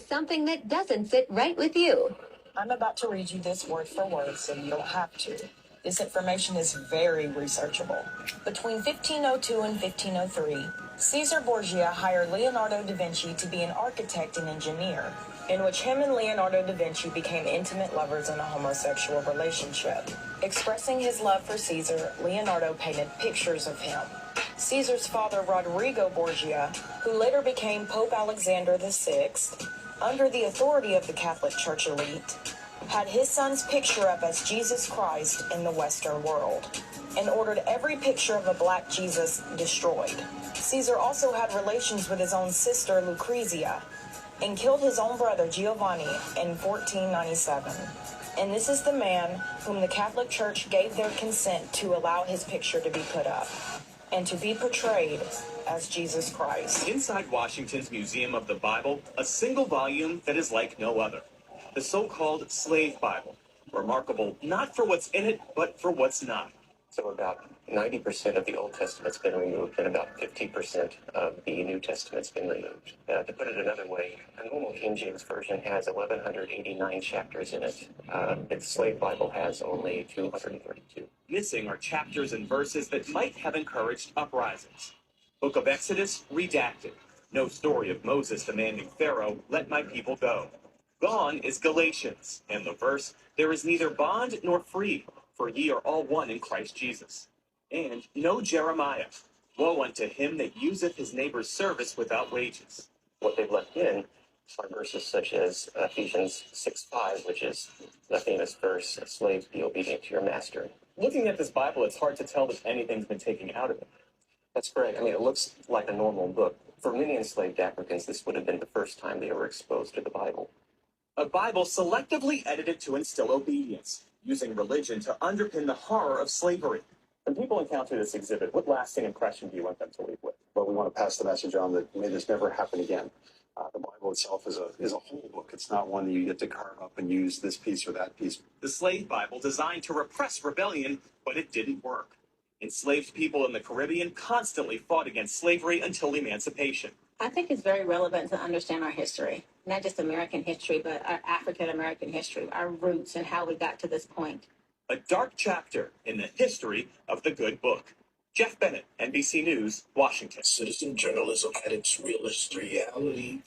something that doesn't sit right with you. I'm about to read you this word for word so you don't have to. This information is very researchable. Between 1502 and 1503, Caesar Borgia hired Leonardo da Vinci to be an architect and engineer, in which him and Leonardo da Vinci became intimate lovers in a homosexual relationship. Expressing his love for Caesar, Leonardo painted pictures of him. Caesar's father, Rodrigo Borgia, who later became Pope Alexander VI, under the authority of the Catholic Church elite, had his son's picture up as Jesus Christ in the Western world, and ordered every picture of a black Jesus destroyed. Caesar also had relations with his own sister Lucrezia, and killed his own brother Giovanni in 1497. And this is the man whom the Catholic Church gave their consent to allow his picture to be put up, and to be portrayed as Jesus Christ. Inside Washington's Museum of the Bible, a single volume that is like no other. The so-called Slave Bible. Remarkable not for what's in it, but for what's not. So about 90% of the Old Testament's been removed, and about 50% of the New Testament's been removed. To put it another way, a normal King James Version has 1,189 chapters in it. The Slave Bible has only 232. Missing are chapters and verses that might have encouraged uprisings. Book of Exodus, redacted. No story of Moses demanding Pharaoh, let my people go. Gone is Galatians, and the verse, there is neither bond nor free, for ye are all one in Christ Jesus. And no Jeremiah. Woe unto him that useth his neighbor's service without wages. What they've left in are verses such as Ephesians 6:5, which is the famous verse, slaves, be obedient to your master. Looking at this Bible, it's hard to tell that anything's been taken out of it. That's correct. I mean, it looks like a normal book. For many enslaved Africans, this would have been the first time they were exposed to the Bible. A Bible selectively edited to instill obedience, using religion to underpin the horror of slavery. When people encounter this exhibit, what lasting impression do you want them to leave with? But we want to pass the message on that may this never happen again. The Bible itself is a whole book. It's not one that you get to carve up and use this piece or that piece. The Slave Bible designed to repress rebellion, but it didn't work. Enslaved people in the Caribbean constantly fought against slavery until emancipation. I think it's very relevant to understand our history, not just American history, but our African American history, our roots, and how we got to this point. A dark chapter in the history of the good book. Jeff Bennett, NBC News, Washington. Citizen journalism at its realest reality.